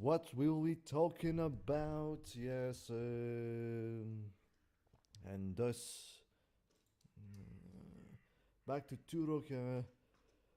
what will we talking about? Yes, and thus back to Turok.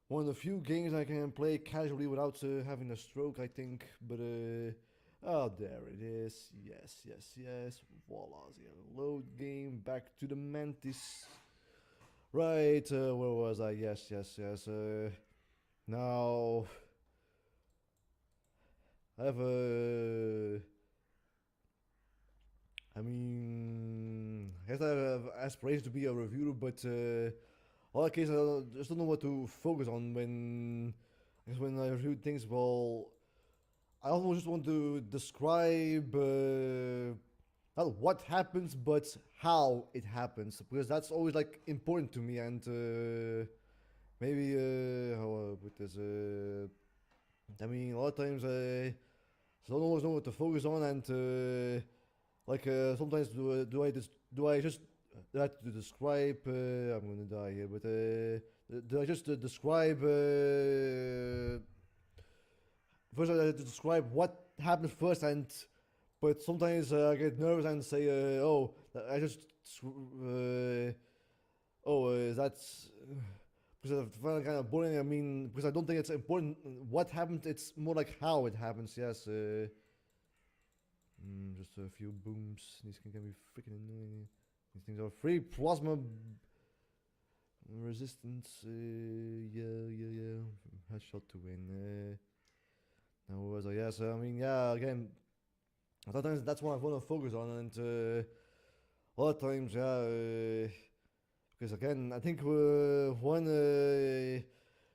One of the few games I can play casually without having a stroke, I think. But oh, there it is. Yes, yes, yes. Voila, load game. Back to the Mantis. Right, where was I? Yes, yes, yes. Now I have a. I guess I have aspirations to be a reviewer, but all case I just don't know what to focus on I guess when I review things. Well, I almost just want to describe not what happens, but how it happens, because that's always like important to me. And maybe how I put this. A lot of times I don't always know what to focus on, and sometimes do I just that to describe? I'm gonna die here, but do I just describe? First, I have to describe what happens first, and but sometimes I get nervous and say, "Oh, I just that's." Because I find it kind of boring. Because I don't think it's important what happens. It's more like how it happens. Yes. Just a few booms. These can be freaking annoying. These things are free plasma resistance. Yeah. Headshot to win. Now was I? Yeah. So yeah. Again, a lot of times that's what I want to focus on, and a lot of times, yeah. Because again, I think one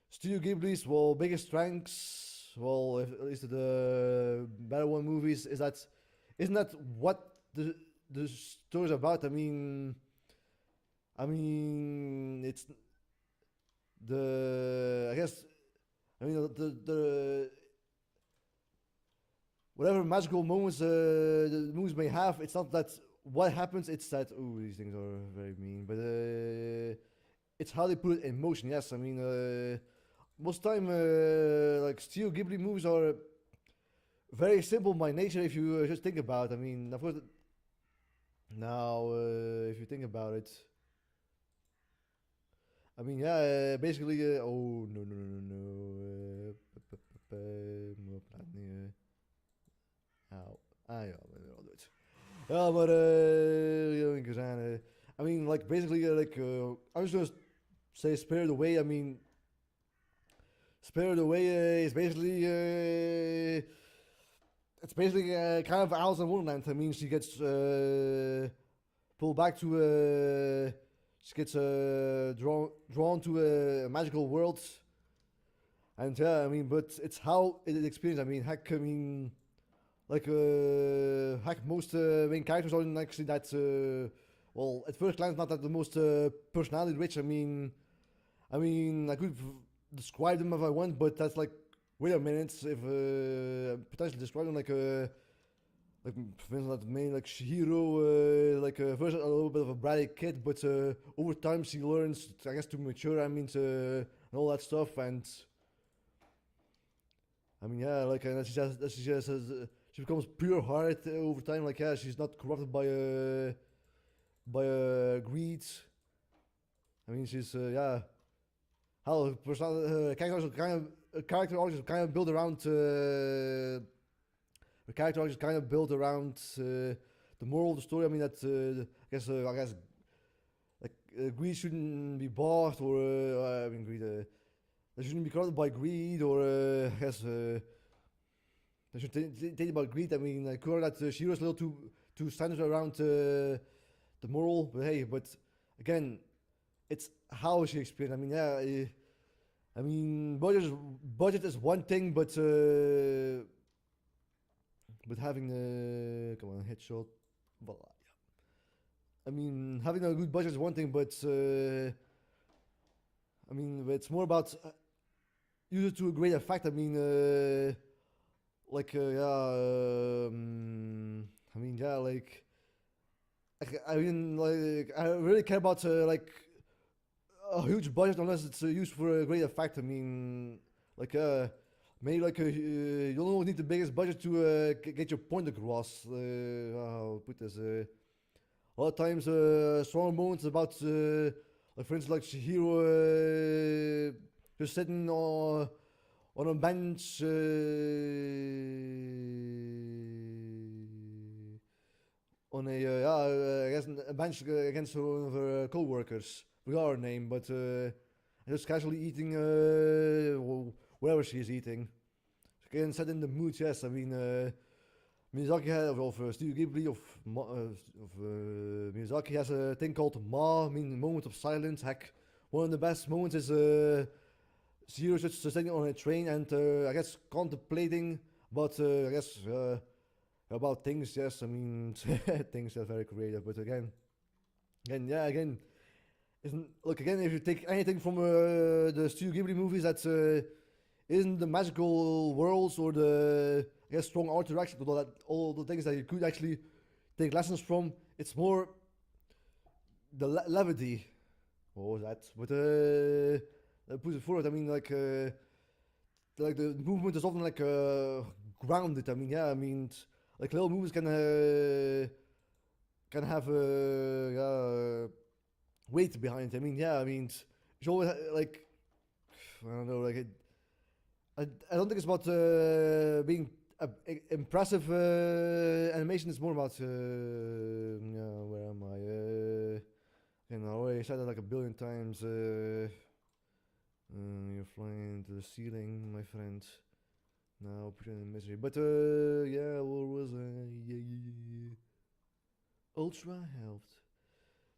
Studio Ghibli's biggest strengths, at least the better one movies, is that isn't that what the story's about? It's the I guess the whatever magical moments the movies may have. It's not that what happens. It's that these things are very mean, but it's how they put it in motion. Yes, most time like Studio Ghibli movies are very simple by nature if you just think about it. Of course, now if you think about it, yeah, basically, oh no, Auw. Ja, we wel doet. Ja, maar like basically, I was just say Spirited Away. Spirited Away is basically it's basically kind of Alice in Wonderland. She gets pulled back to she gets drawn to a magical world, and yeah, but it's how it experience. Heck, heck, most main characters aren't actually that. At first glance, not that the most personality rich. I could describe them if I want, but that's like, wait a minute, if potentially describe them like for instance, that main like Shihiro, first a little bit of a bratty kid, but over time she learns, I guess, to mature. And all that stuff, and yeah, and she becomes pure heart over time. Like, yeah, she's not corrupted by greed. She's yeah. How character arcs kind of built around the character arcs kind of built around the moral of the story. I guess like greed shouldn't be bought, or greed. They shouldn't be corrupted by greed, or I guess. I should think about greed. I could that Shiro's a little too standard around the moral, but hey, again, it's how she explained. Budget is one thing, but having a come on headshot, voila. Having a good budget is one thing, but it's more about use it to a great effect. I really care about a huge budget unless it's used for a great effect. Like maybe like you don't always need the biggest budget to get your point across. How to put this? A lot of times, strong moments about, like for instance, like Shihiro just sitting on a bench. On a I guess a bench against one of her co-workers. Forgot her name, but just casually eating whatever she's eating. Again, set in the mood. Yes, I mean Miyazaki had, of Studio Ghibli of Miyazaki has a thing called Ma, I mean moment of silence. Heck, one of the best moments is Zero just sitting on a train and I guess contemplating, but I guess about things. Yes, I mean things are very creative, but again, yeah, again, isn't look again if you take anything from the Studio Ghibli movies that isn't the magical worlds or the I guess strong art direction, all the things that you could actually take lessons from. It's more the levity. What was that? But push it forward. I mean, like the movement is often like grounded. I mean, yeah. I mean, like little movies can have weight behind it. I mean, yeah. I mean, it's always like I don't know. Like I don't think it's about being impressive animation. It's more about yeah. Where am I? You know, I said that like a billion times. You're flying into the ceiling, my friend. Now put you in misery. But yeah, what was yeah. Ultra helped.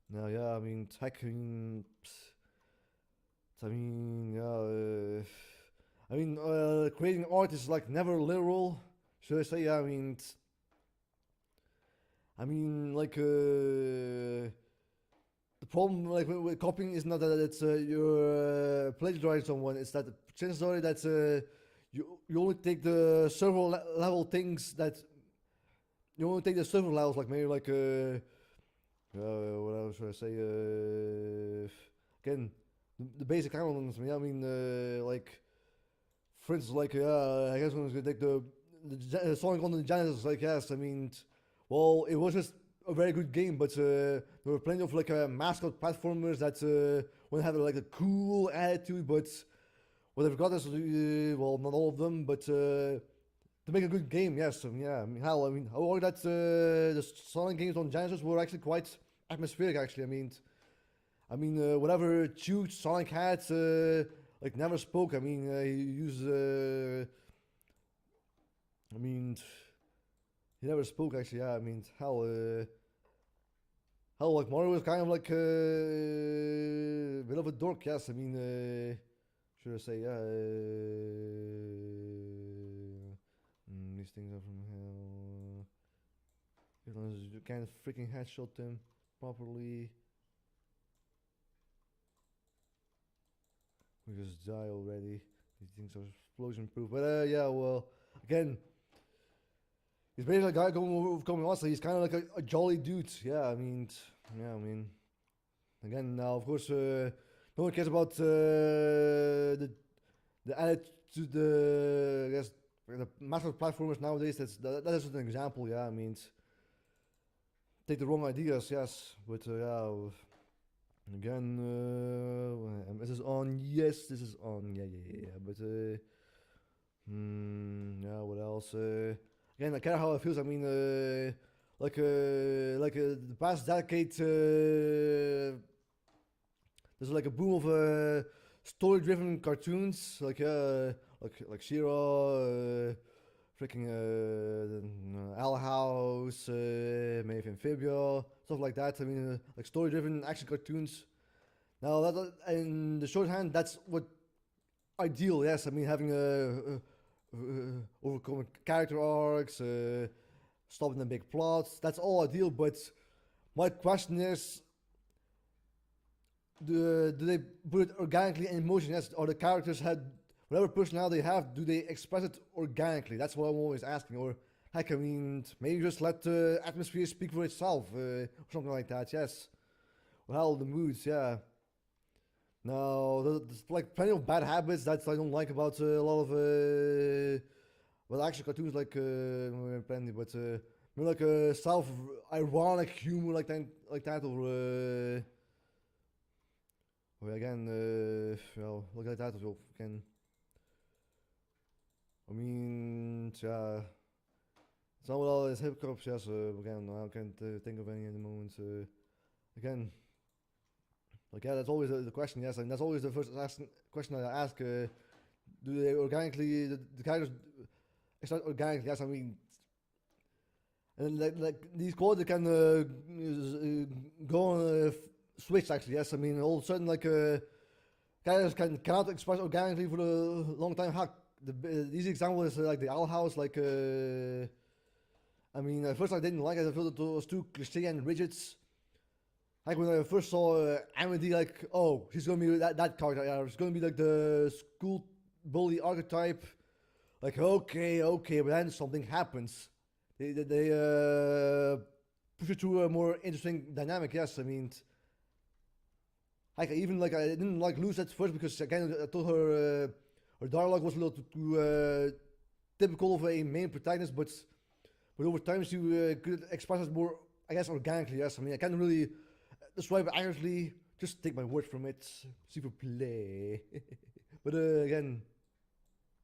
Now yeah, I mean hacking. I mean yeah. I mean creating art is like never literal. Should I say? Yeah, I mean like the problem like with copying is not that it's you're plagiarizing someone. It's that the chances are that you only take the several level things that you only take the several levels like maybe like what else should I say? Again, the basic elements. I mean, like for instance, like I guess when I was gonna take the Sonic on the Genesis, like yes, I mean, well, it was just a very good game, but there were plenty of like mascot platformers that would have like a cool attitude, but what they've got is well, not all of them, but to make a good game, yes, yeah. I mean, hell, I mean, how are that the Sonic games on Genesis were actually quite atmospheric. Actually, whatever tune Sonic had, like never spoke. I mean, he used, I mean, he never spoke. Actually, yeah. I mean, hell, like Mario was kind of like a bit of a dork. Yes, I mean, should I say, yeah. These things are from hell. You can't freaking headshot them properly. We just die already. These things are explosion proof. But yeah, well, again, he's basically a guy coming on, so he's kind of like a jolly dude. Yeah, I mean, again, now of course, no one cares about the attitude, I guess, the massive platformers nowadays. That is an example. Yeah, I mean, take the wrong ideas, yes, but yeah. Again, is this on? Yes, this is on. Yeah. But yeah. What else? Again, I care how it feels. I mean, the past decade, there's like a boom of story-driven cartoons, like She-Ra, freaking Owl House, maybe Amphibia, stuff like that. I mean, like story-driven action cartoons. Now, that in the shorthand, that's what ideal. Yes, I mean having overcoming character arcs, stopping the big plots. That's all ideal. But my question is, do they put it organically in motion? Yes, or the characters had whatever personality they have, do they express it organically? That's what I'm always asking. Or heck, I mean, maybe just let the atmosphere speak for itself, or something like that. Yes. Well, the moods, yeah. No, there's like plenty of bad habits that I don't like about a lot of well, actually cartoons like plenty, but more like self-ironic humor like that, or again, well, look like that as well. Again, I mean, yeah, it's not all these hip hop, yes. Again, I can't think of any at the moment. Again, like yeah, that's always the question. Yes, and that's always the first question I ask. Do they organically the characters? It's not organic. Yes, I mean, and like these qualities can go on switch. Actually, yes, I mean, all of a sudden like characters cannot express organically for a long time. Heck, the easy example is like the Owl House. Like, I mean, at first I didn't like it. I felt it was too cliche and rigid. Like when I first saw Amity, like, oh, she's gonna be that character. Yeah, she's gonna be like the school bully archetype. Like, okay, but then something happens. They push it to a more interesting dynamic. Yes, I mean, like even like I didn't like Luce at first because again I thought her dialogue was a little too typical of a main protagonist, but over time she could express it more, I guess, organically. Yes, I mean I can't really describe it accurately. Just take my word from it. Super play. But again,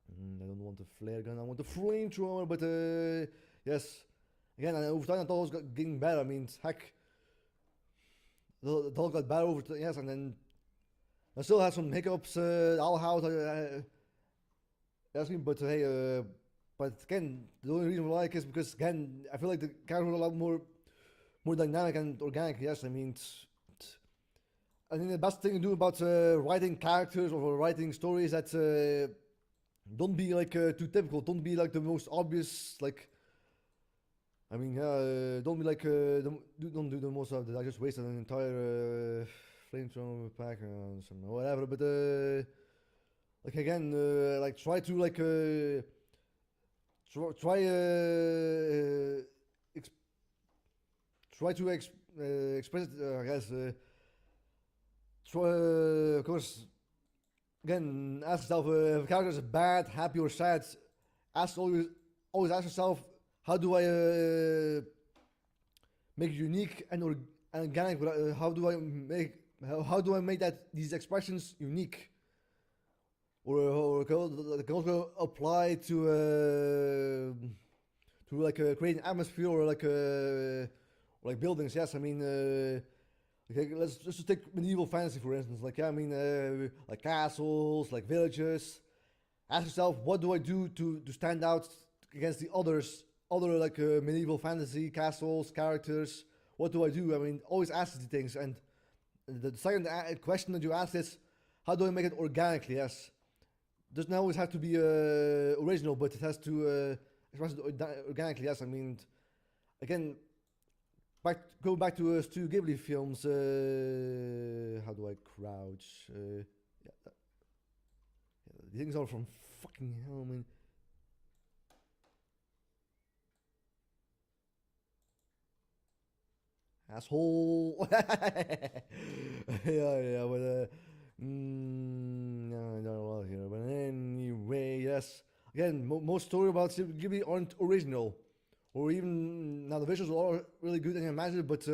I don't want the flare gun. I want the flamethrower. But yes, again, over time I thought it was getting better. I mean, heck, the dog got better over time. Yes, and then I still had some hiccups. Owl House. Yes, but hey, but again, the only reason why I like is because again, I feel like the characters are a lot more dynamic and organic. Yes, I mean, I think the best thing to do about writing characters or writing stories that don't be like too typical. Don't be like the most obvious. Like, I mean, don't be like don't do the most of it. I just wasted an entire flamethrower pack or something, whatever. But like again, like try to like try ex- try to express it. I guess try of course again ask yourself if a character is bad, happy, or sad. Ask always ask yourself how do I make it unique and organic. How do I make how do I make that these expressions unique? Or it can also apply to like create an atmosphere or like buildings. Yes, I mean, okay, let's just take medieval fantasy for instance. Like yeah, I mean, like castles, like villages. Ask yourself, what do I do to stand out against the other like medieval fantasy castles characters? What do I do? I mean, always ask these things. And the second question that you ask is, how do I make it organically? Yes, doesn't always have to be original, but it has to express it organically. Yes, I mean, again, go back to Studio Ghibli films. How do I crouch? Yeah, the things are from fucking hell. I mean, asshole. Yeah, but no, I don't know here. But anyway, yes. Again, most story about Ghibli aren't original, or even now the visuals are really good and imaginative, but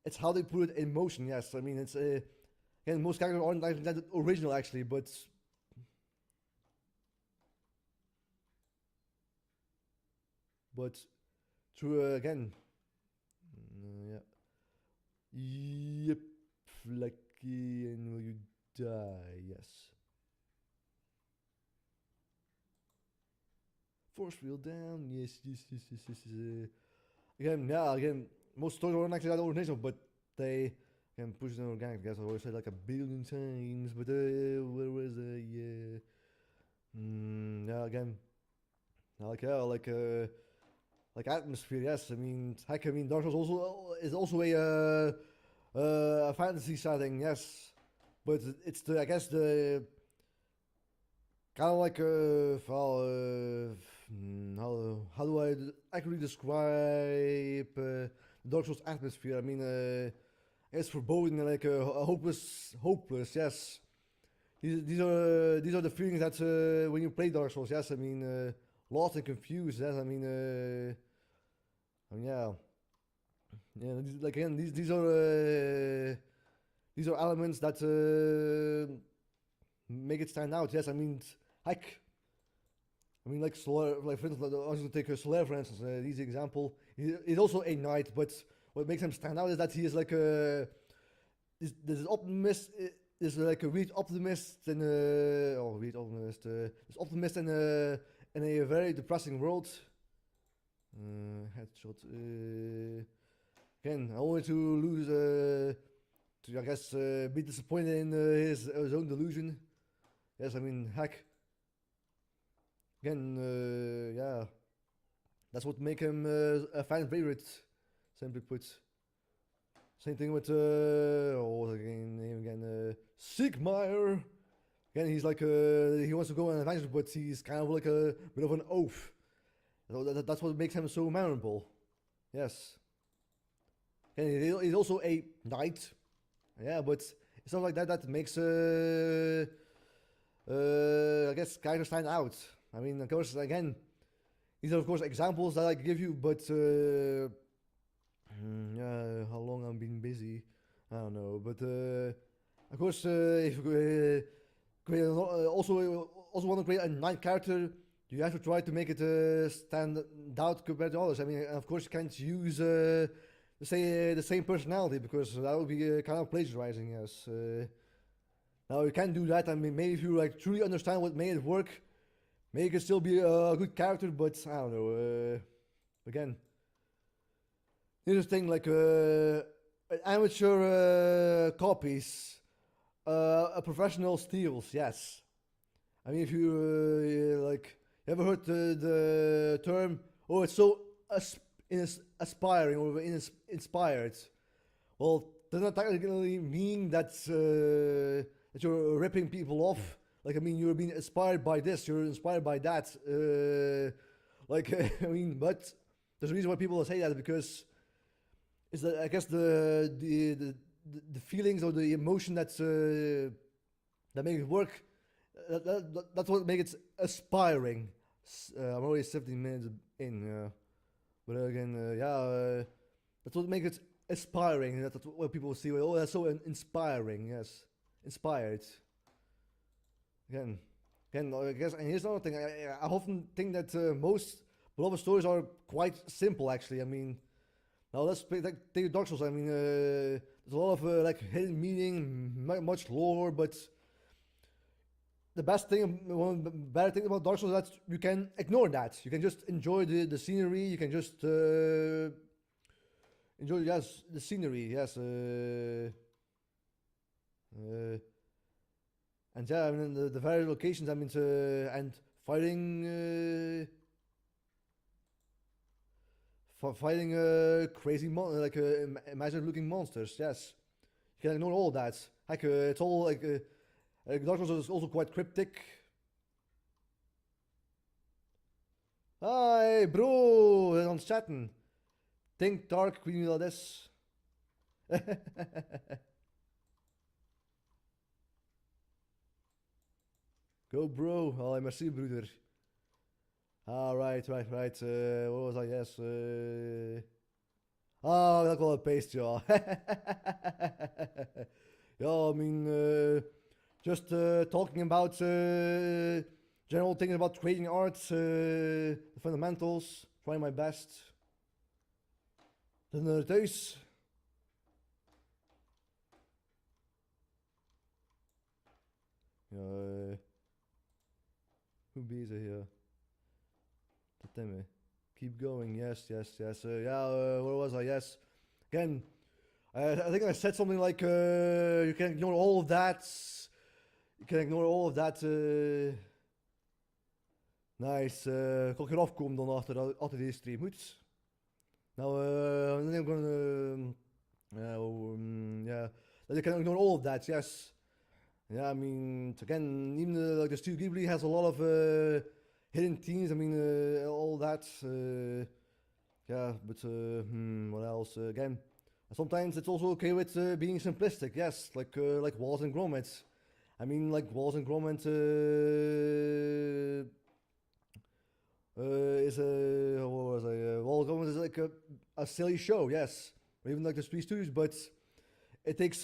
it's how they put it in motion. Yes, I mean it's again most characters aren't like that original actually, but through again, yeah, yep, lucky and will you die? Yes, force wheel down. Yes. Again, yeah, again, most stories aren't actually that original, but they can push it in organic. I guess I always said like a billion times, but where was yeah. Yeah, again, like atmosphere. Yes, I mean, heck, I mean, Dark Souls also is also a fantasy setting. Yes, but it's the I guess the kind of like well, how do I accurately describe Dark Souls atmosphere? I mean, it's foreboding and like hopeless. Yes, these are the feelings that when you play Dark Souls. Yes, I mean lost and confused. Yes, I mean yeah, yeah. Like again, these are elements that make it stand out. Yes, I mean heck. I mean, like Solar, like for instance, I was going to take Solar for instance. Easy example. He's also a knight, but what makes him stand out is that he is like a this optimist. Is like a weird optimist and weird optimist. This optimist in a very depressing world. Headshot. Again, only to lose. To I guess be disappointed in his own delusion. Yes, I mean heck. Again, yeah, that's what make him a fan favorite. Simply put. Same thing with what was again name again? Sigmire. Again, he's like he wants to go on an adventure, but he's kind of like a bit of an oaf. So that's what makes him so memorable. Yes. And he's also a knight. Yeah, but it's not like that that makes I guess characters stand out. I mean, of course, again, these are of course examples that I give you, but yeah, how long I've been busy, I don't know. But of course, if you also want to create a knight character, you have to try to make it stand out compared to others. I mean, of course, you can't use the same personality because that would be kind of plagiarizing. Yes. Now you can't do that. I mean, maybe if you like truly understand what made it work, maybe it can still be a good character. But I don't know. Again, here's the thing: like an amateur copies, a professional steals. Yes. I mean, if you like, you ever heard the term? Oh, it's so aspiring or inspired. Well, does not technically mean that that you're ripping people off. Like I mean, you're being inspired by this, you're inspired by that. Like I mean, but there's a reason why people say that because it's that I guess the feelings or the emotion that's that make it work. That's what makes it aspiring. I'm already 17 minutes in, but again, yeah, that's what makes it aspiring. That's what people see. Oh, that's so inspiring. Yes, inspired. Again, I guess. And here's another thing. I often think that most beloved stories are quite simple. Actually, I mean, now let's take Dark Souls. I mean, there's a lot of like hidden meaning, much lore, but the best thing, one of the better thing about Dark Souls is that you can ignore that. You can just enjoy the scenery. You can just enjoy the scenery. Yes. And yeah, I mean the various locations. I mean, and fighting. Fighting crazy like imaginative looking monsters. Yes, you can ignore all that. Like it's all like. Dark Souls is also quite cryptic. Hi bro, we zijn aan het chatten. Think Dark, ik weet niet wat dat is. Go bro, allee merci broeder. Right. What was I? Yes. Oh, dat wel een paste, ja. Ja, I mean, just talking about general things about creating art, the fundamentals, trying my best. Dan thuis. Ja, hoe bezig hier? Keep going, yes. Yeah, where was I? Yes. Again, I think I said something like, you can ignore all of that. You can ignore all of that. Nice. Kan ik eraf komen dan achter deze stream? Goed. Now, then I'm gonna, yeah. You can ignore all of that, yes. Yeah, I mean, again, even like the Studio Ghibli has a lot of hidden themes. I mean, all that. Yeah, but what else? Again, Sometimes it's also okay with being simplistic. Yes, like Wallace and Gromit. I mean, like Wallace and Gromit is a what was I? Wallace and Gromit is like a silly show. Yes, or even like the Three Stooges, but it takes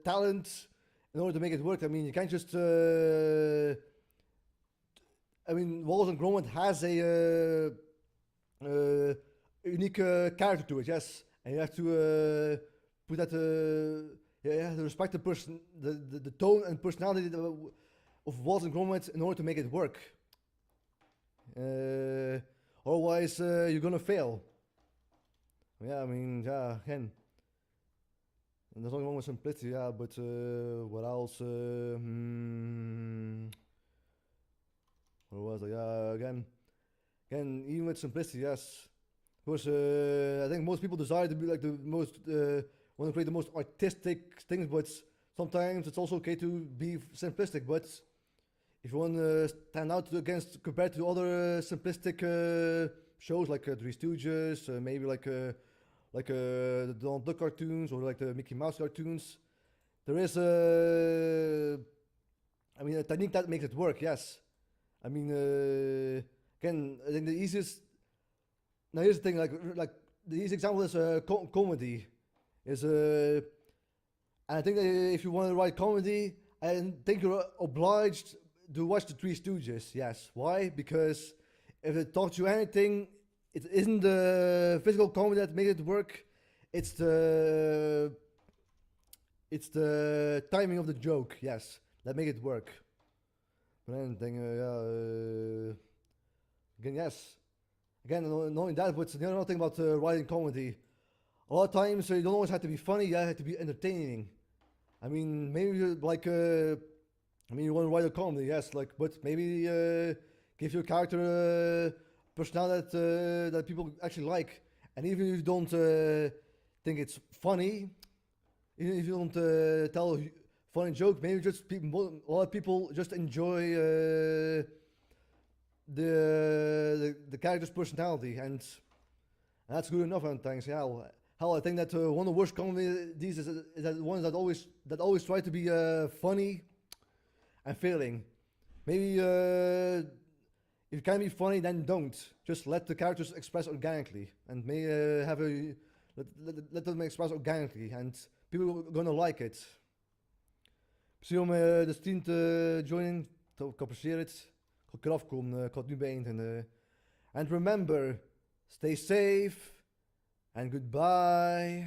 talent in order to make it work. I mean, you can't just. I mean, Wallace and Gromit has a unique character to it. Yes, and you have to put that. Yeah, you have to respect the tone and personality of Wallace and Gromit in order to make it work. Otherwise, you're gonna fail. Yeah, I mean, yeah, again. And there's only one with simplicity, yeah, but what else? What was it? Yeah, again, even with simplicity, yes. Because I think most people desire to be like the most, want to create the most artistic things, but sometimes it's also okay to be simplistic. But if you want to stand out against compared to other simplistic shows like Three Stooges, maybe like the Donald Duck cartoons or like the Mickey Mouse cartoons, there is I mean, a technique that makes it work. Yes, I mean, again, I think the easiest. Now here's the thing, like the easy example is comedy, is and I think that if you want to write comedy, I think you're obliged to watch the Three Stooges. Yes, why? Because if it taught you anything, it isn't the physical comedy that made it work. It's the timing of the joke. Yes, that make it work. But then thing, again, yes. Again, knowing that, but the other thing about writing comedy, a lot of times you don't always have to be funny. You have to be entertaining. I mean, maybe like, I mean, you want to write a comedy, yes, like, but maybe give your character a personality that people actually like, and even if you don't think it's funny, even if you don't tell a funny joke, maybe just people, a lot of people just enjoy. The character's personality, and that's good enough. And thanks, yeah. Hell, I think that one of the worst comedies is that ones that always try to be funny and failing. Maybe if you can be funny, then don't. Just let the characters express organically, and may have a let them express organically, and people are gonna like it. Misschien om de stream te joinen, ik apprecieer het. Ik ga eraf komen, ik ga het nu beëindigen. And remember, stay safe and goodbye.